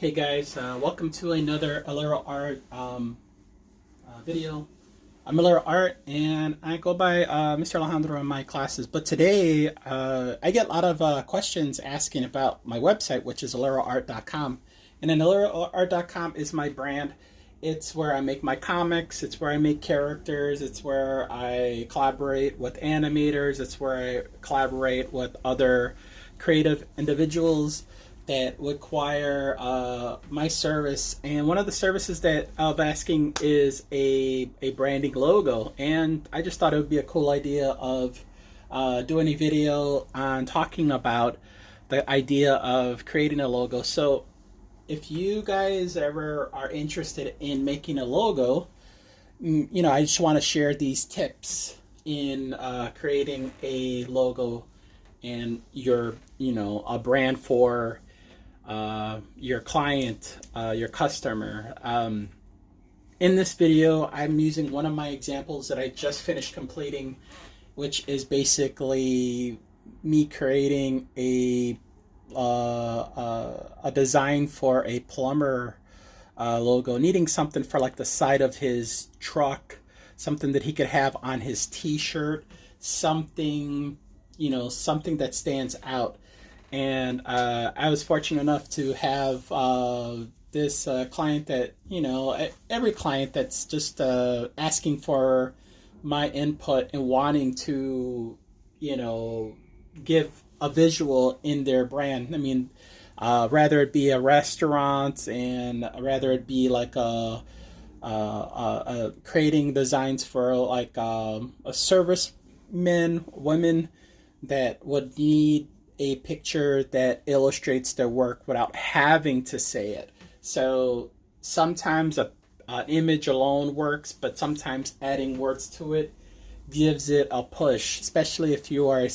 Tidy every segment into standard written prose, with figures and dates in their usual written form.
Hey guys, welcome to another Alero Art video. I'm Alero Art and I go by Mr. Alejandro in my classes. But today I get a lot of questions asking about my website, which is aleroart.com. And then aleroart.com is my brand. It's where I make my comics, it's where I make characters, it's where I collaborate with animators, it's where I collaborate with other creative individuals that require my service. And one of the services that I'm asking is a branding logo. And I just thought it would be a cool idea of doing a video on talking about the idea of creating a logo. So if you guys ever are interested in making a logo, I just want to share these tips in creating a logo and a brand for your client, your customer. In this video, I'm using one of my examples that I just finished completing, which is basically me creating a design for a plumber logo, needing something for like the side of his truck, something that he could have on his t-shirt, something that stands out. And I was fortunate enough to have this client that, every client that's just asking for my input and wanting to, give a visual in their brand. I mean, rather it be a restaurant and rather it be like creating designs for like a servicemen, women that would need a picture that illustrates their work without having to say it. So sometimes an image alone works, but sometimes adding words to it gives it a push, especially if you are a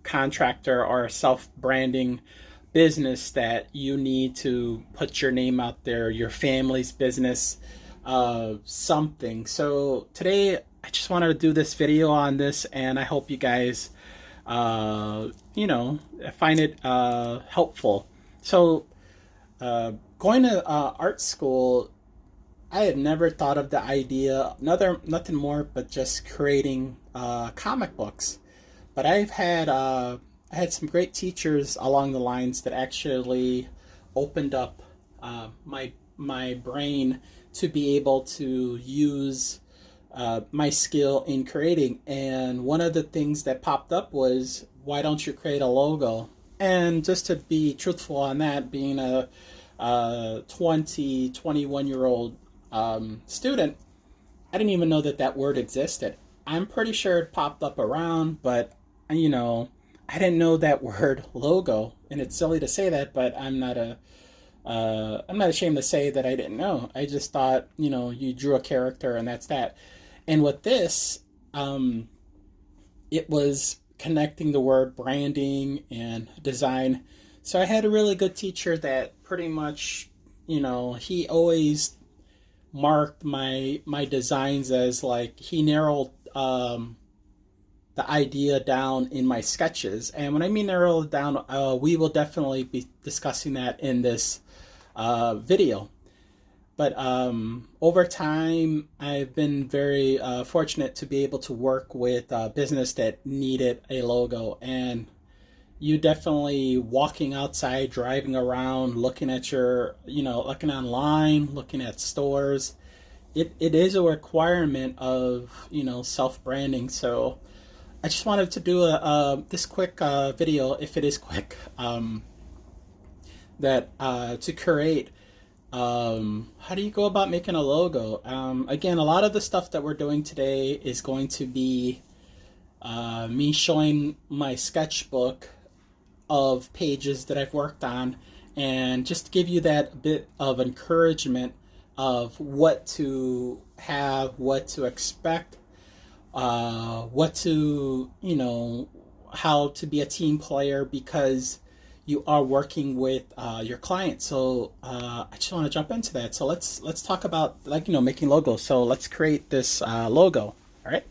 contractor or a self-branding business that you need to put your name out there, your family's business, something. So today I just wanted to do this video on this, and I hope you guys find it helpful. So going to art school, I had never thought of the idea, nothing more but just creating comic books. But I had some great teachers along the lines that actually opened up my brain to be able to use my skill in creating. And one of the things that popped up was, why don't you create a logo? And just to be truthful on that, being a 21-year-old student, I didn't even know that word existed. I'm pretty sure it popped up around, but I didn't know that word logo. And it's silly to say that, but I'm not ashamed to say that I didn't know. I just thought, you drew a character and that's that. And with this, it was connecting the word branding and design. So I had a really good teacher that pretty much, he always marked my designs as like, he narrowed the idea down in my sketches. And when I mean narrow it down, we will definitely be discussing that in this video. But over time, I've been very fortunate to be able to work with a business that needed a logo. And you definitely walking outside, driving around, looking at looking online, looking at stores, it is a requirement of, self-branding. So I just wanted to do this quick video, if it is quick, to create. How do you go about making a logo? Again, a lot of the stuff that we're doing today is going to be me showing my sketchbook of pages that I've worked on, and just to give you that bit of encouragement of what to have, what to expect, what to, how to be a team player, because you are working with your client. So I just want to jump into that. So let's talk about making logos. So let's create this logo. All right.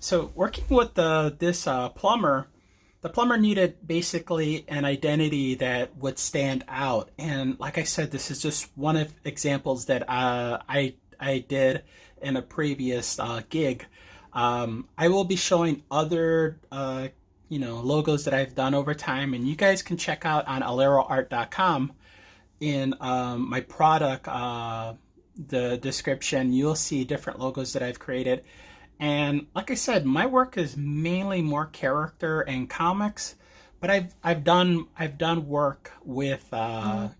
So working with this plumber, the plumber needed basically an identity that would stand out. And like I said, this is just one of examples that I did in a previous gig. I will be showing other logos that I've done over time, and you guys can check out on AleroArt.com in my product the description. You'll see different logos that I've created. And like I said, my work is mainly more character and comics, but I've done work with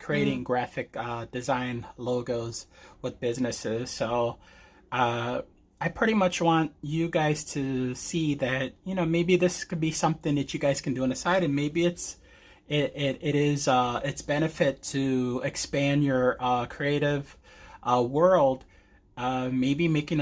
creating graphic design logos with businesses. So I pretty much want you guys to see that, maybe this could be something that you guys can do on the side, and maybe it is its benefit to expand your creative world. Maybe making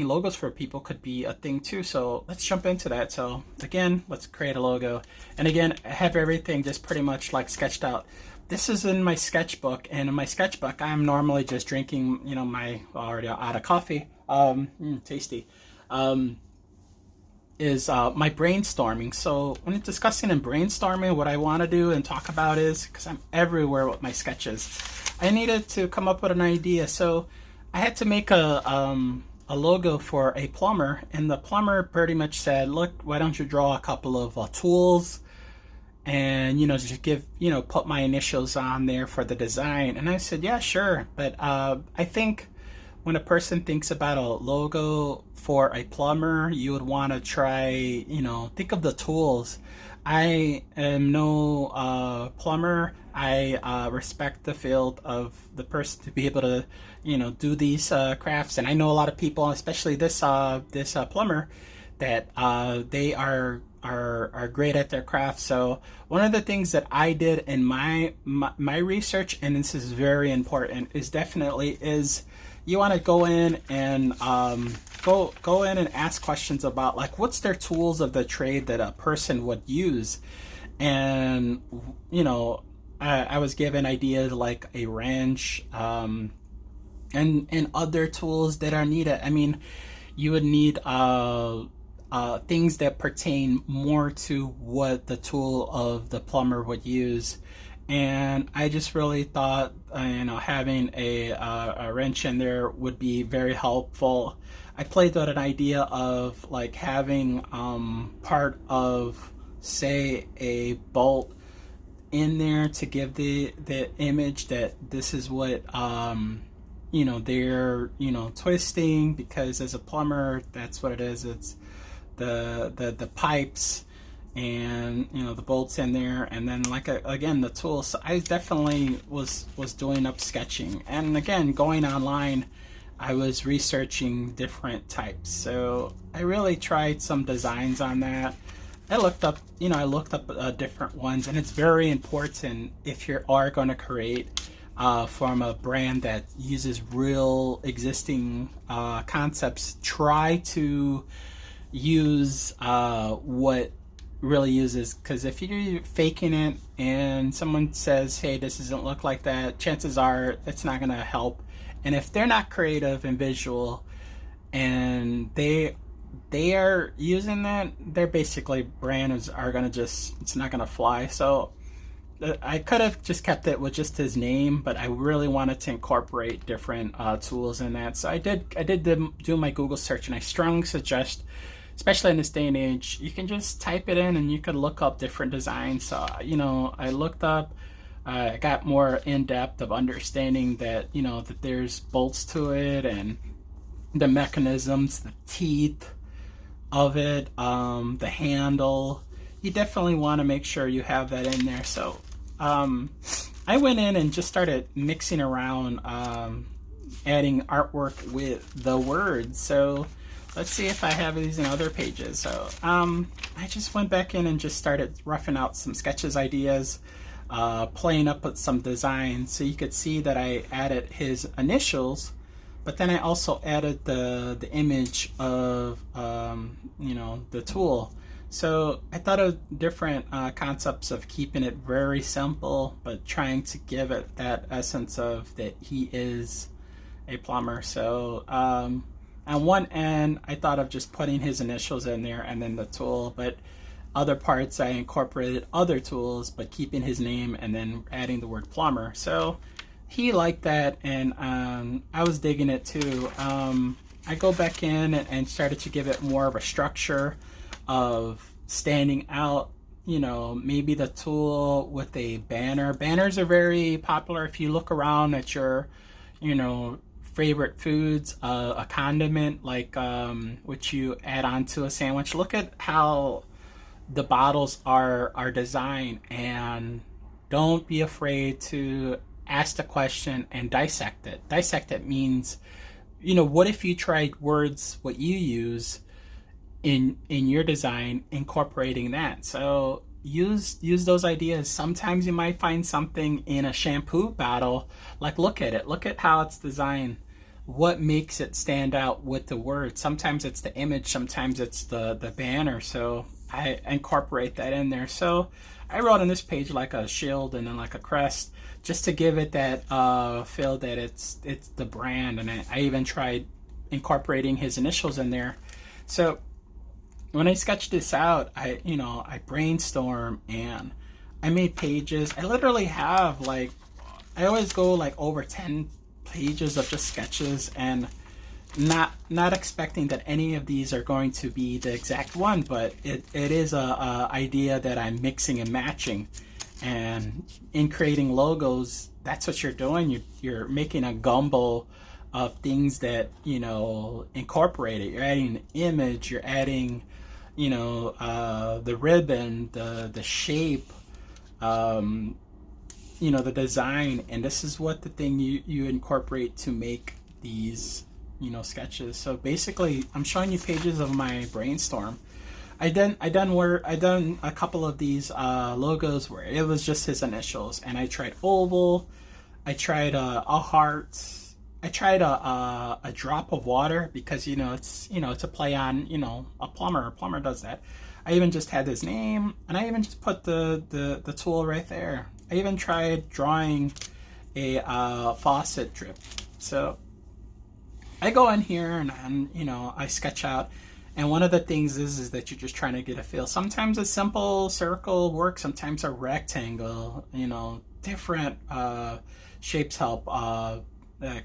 logos for people could be a thing too. So let's jump into that. So again, let's create a logo. And again, I have everything just pretty much like sketched out. This is in my sketchbook, and in my sketchbook, I'm normally just drinking, my already out of coffee. Tasty. Is my brainstorming. So when discussing and brainstorming, what I want to do and talk about is, because I'm everywhere with my sketches, I needed to come up with an idea. So I had to make a logo for a plumber, and the plumber pretty much said, look, why don't you draw a couple of tools and just give put my initials on there for the design. And I said, yeah, sure. But I think when a person thinks about a logo for a plumber, you would want to try, think of the tools. I am no plumber. I respect the field of the person to be able to, do these crafts. And I know a lot of people, especially this plumber, that they are great at their craft. So one of the things that I did in my research, and this is very important, is you want to go in and go in and ask questions about, like, what's their tools of the trade that a person would use. And I was given ideas like a wrench, and other tools that are needed. I mean, you would need things that pertain more to what the tool of the plumber would use. And I just really thought, having a wrench in there would be very helpful. I played with an idea of like having part of, say, a bolt in there to give the image that this is what they're twisting, because as a plumber, that's what it is. It's the pipes and the bolts in there, and then again the tools. So I definitely was doing up sketching, and again going online, I was researching different types. So I really tried some designs on that. I looked up different ones, and it's very important if you are going to create from a brand that uses real existing concepts. Try to use what really uses, because if you're faking it and someone says, hey, this doesn't look like that, chances are it's not going to help. And if they're not creative and visual and they are using that, they're basically brands are going to just, it's not going to fly. So I could have just kept it with just his name, but I really wanted to incorporate different tools in that. So I did do my Google search, and I strongly suggest, especially in this day and age, you can just type it in and you could look up different designs. So I looked up, I got more in depth of understanding that that there's bolts to it, and the mechanisms, the teeth of it, the handle. You definitely want to make sure you have that in there. So I went in and just started mixing around, adding artwork with the words. So let's see if I have these in other pages. So I just went back in and just started roughing out some sketches, ideas, playing up with some designs. So you could see that I added his initials, but then I also added the image of the tool. So I thought of different concepts of keeping it very simple, but trying to give it that essence of that he is a plumber. So on one end, I thought of just putting his initials in there and then the tool, but Other parts I incorporated other tools, but keeping his name and then adding the word plumber. So he liked that, and I was digging it too. I go back in and started to give it more of a structure of standing out. You know, maybe the tool with a banner. Banners are very popular. If you look around at your, you know, favorite foods, a condiment like which you add onto a sandwich. Look at how the bottles are designed, and don't be afraid to ask the question and dissect it. Dissect it means, you know, what if you tried words what you use in your design, incorporating that. So use those ideas. Sometimes you might find something in a shampoo bottle, like look at how it's designed, what makes it stand out with the word. Sometimes it's the image, sometimes it's the banner. So I incorporate that in there. So I wrote on this page like a shield and then like a crest, just to give it that feel that it's the brand. And I even tried incorporating his initials in there. So when I sketched this out, I brainstorm and I made pages. I literally have like, I always go like over 10 pages of just sketches, and not expecting that any of these are going to be the exact one, but it is a idea that I'm mixing and matching. And in creating logos, that's what you're doing. You're making a gumbo of things that, you know, incorporate it. You're adding an image, you're adding, you know, the ribbon, the shape, you know, the design, and this is what the thing you incorporate to make these, you know, sketches. So basically, I'm showing you pages of my brainstorm. I done a couple of these logos where it was just his initials, and I tried oval, I tried a heart, I tried a drop of water, because you know it's a play on, you know, a plumber. A plumber does that. I even just had his name, and I even just put the tool right there. I even tried drawing a faucet drip. So I go in here and you know, I sketch out. And one of the things is that you're just trying to get a feel. Sometimes a simple circle works, sometimes a rectangle, you know, different shapes help.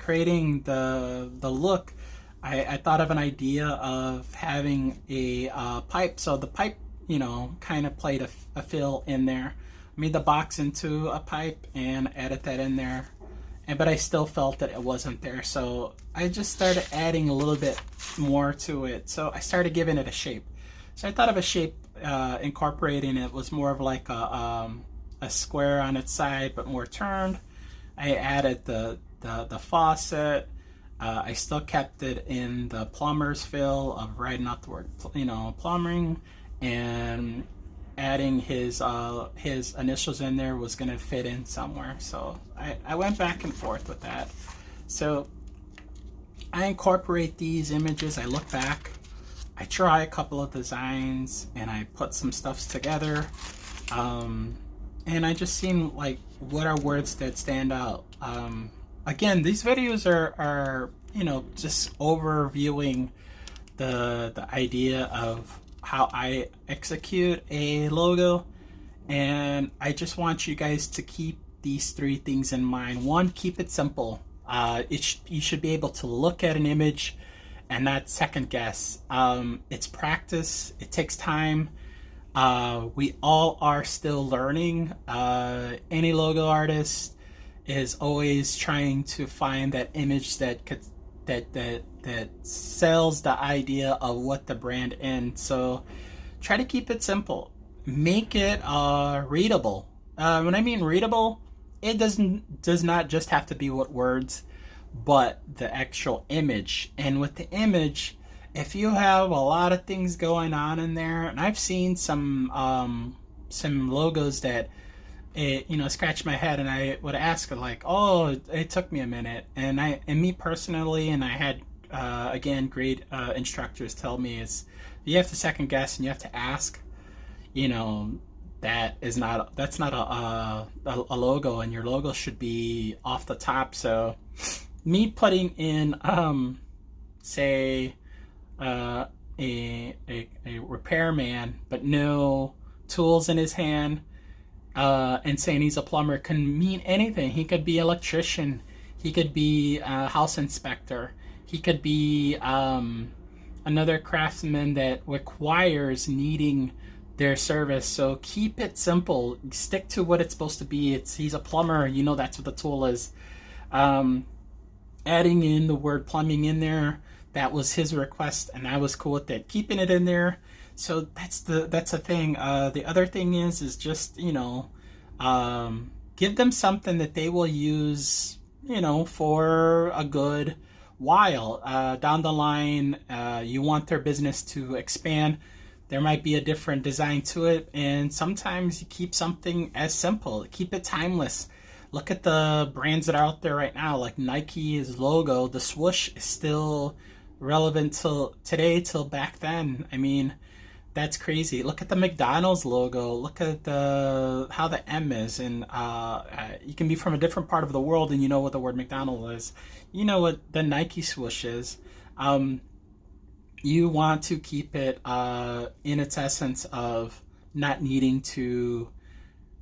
Creating the look, I thought of an idea of having a pipe. So the pipe, you know, kind of played a fill in there. Made the box into a pipe and added that in there. But I still felt that it wasn't there, so I just started adding a little bit more to it. So I started giving it a shape. So I thought of a shape, incorporating it was more of like a square on its side, but more turned. I added the faucet. I still kept it in the plumber's fill of writing out the word, you know, plumbing, and adding his initials in there was going to fit in somewhere. So I went back and forth with that. So I incorporate these images, I look back, I try a couple of designs, and I put some stuffs together, and I just seen like, what are words that stand out. Again, these videos are you know, just overviewing the idea of how I execute a logo, and I just want you guys to keep these three things in mind. One, keep it simple. You should be able to look at an image and not second guess. It's practice, it takes time. We all are still learning. Any logo artist is always trying to find that image that sells the idea of what the brand is. So try to keep it simple. Make it readable. When I mean readable, it does not just have to be with words, but the actual image. And with the image, if you have a lot of things going on in there, and I've seen some logos that, you know, scratch my head, and I would ask like, oh, it took me a minute, and me personally, and I had again great instructors tell me, is you have to second guess and you have to ask. You know, that's not a logo, and your logo should be off the top. So me putting in say a repairman, but no tools in his hand, and saying he's a plumber can mean anything. He could be electrician, he could be a house inspector, he could be another craftsman that requires needing their service. So keep it simple. Stick to what it's supposed to be. He's a plumber. You know that's what the tool is. Adding in the word plumbing in there, that was his request, and I was cool with it. Keeping it in there. So that's a thing. The other thing is just give them something that they will use for a good while. Down the line, you want their business to expand. There might be a different design to it, and sometimes you keep something as simple. Keep it timeless. Look at the brands that are out there right now, like Nike's logo. The swoosh is still relevant till today, till back then. I mean, that's crazy. Look at the McDonald's logo. Look at how the M is, and you can be from a different part of the world and you know what the word McDonald is. You know what the Nike swoosh is. You want to keep it in its essence of not needing to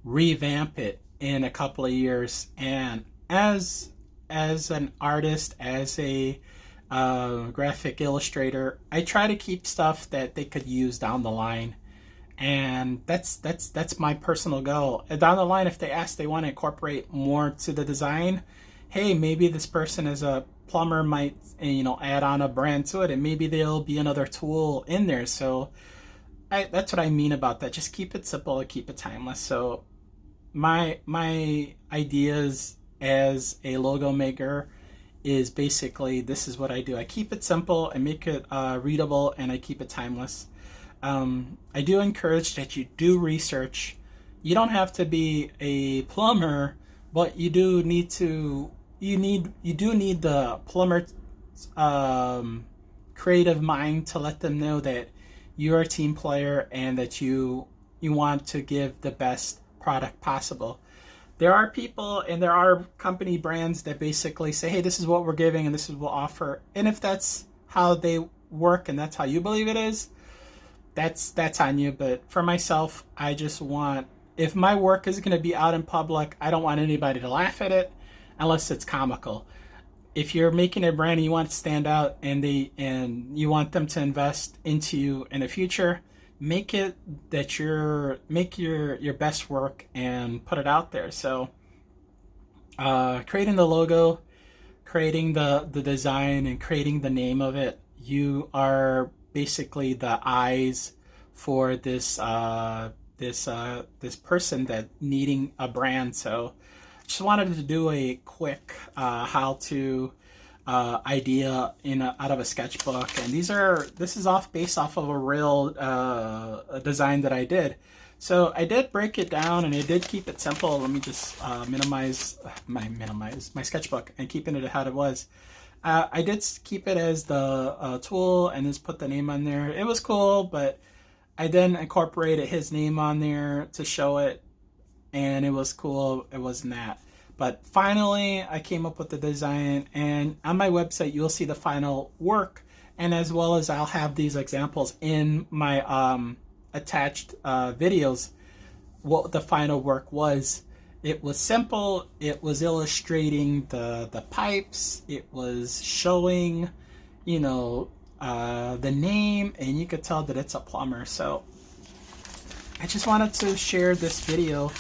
revamp it in a couple of years. And as an artist, as a graphic illustrator, I try to keep stuff that they could use down the line, and that's my personal goal. Down the line, if they want to incorporate more to the design, hey, maybe this person is a plumber, might add on a brand to it, and maybe there'll be another tool in there. So that's what I mean about that. Just keep it simple and keep it timeless. So my ideas as a logo maker is basically, this is what I do. I keep it simple and make it readable, and I keep it timeless. I do encourage that you do research. You don't have to be a plumber, but you do need the plumber creative mind to let them know that you're a team player and that you want to give the best product possible. There are people and there are company brands that basically say, hey, this is what we're giving and this is what we'll offer. And if that's how they work and that's how you believe it is, that's on you. But for myself, I just want, if my work is going to be out in public, I don't want anybody to laugh at it unless it's comical. If you're making a brand and you want to stand out and you want them to invest into you in the future, make it that make your best work and put it out there. So creating the logo, creating the design, and creating the name of it, you are basically the eyes for this person that needing a brand. So just wanted to do a quick how-to idea out of a sketchbook, and this is based off of a real design that I did. So I did break it down and I did keep it simple. Let me just minimize my sketchbook and keeping it how it was. I did keep it as the tool and just put the name on there. It was cool, but I then incorporated his name on there to show it, and it was cool. It wasn't that. But finally, I came up with the design, and on my website, you'll see the final work, and as well as I'll have these examples in my attached videos, what the final work was. It was simple. It was illustrating the pipes. It was showing, the name, and you could tell that it's a plumber. So I just wanted to share this video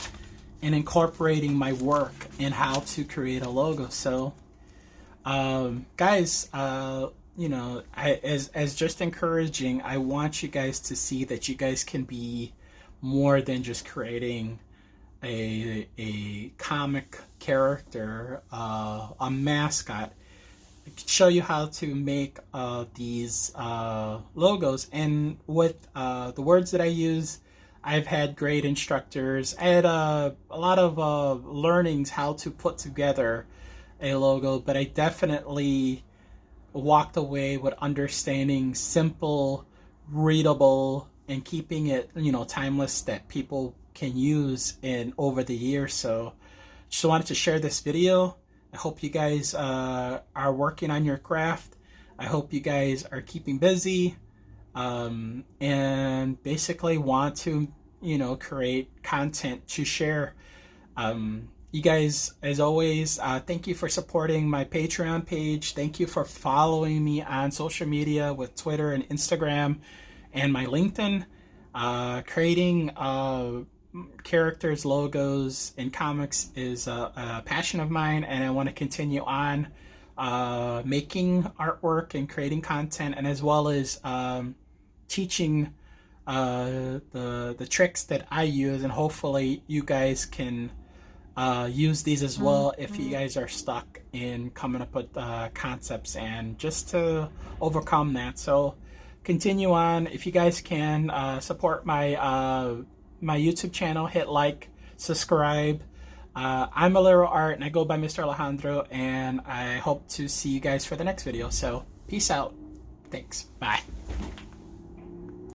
and incorporating my work and how to create a logo. So guys, as just encouraging, I want you guys to see that you guys can be more than just creating a comic character, a mascot. I can show you how to make these logos, and with the words that I use, I've had great instructors. I had a lot of learnings how to put together a logo, but I definitely walked away with understanding simple, readable, and keeping it, timeless, that people can use over the years. So just wanted to share this video. I hope you guys are working on your craft. I hope you guys are keeping busy. And basically want to, create content to share. You guys, as always, thank you for supporting my Patreon page. Thank you for following me on social media with Twitter and Instagram and my LinkedIn. Creating characters, logos, and comics is a passion of mine, and I want to continue on making artwork and creating content, and as well as teaching the tricks that I use, and hopefully you guys can use these as well if you guys are stuck in coming up with concepts and just to overcome that. So continue on. If you guys can support my my YouTube channel, hit like, subscribe. I'm Alero Art, and I go by Mr. Alejandro, and I hope to see you guys for the next video. So peace out. Thanks. Bye.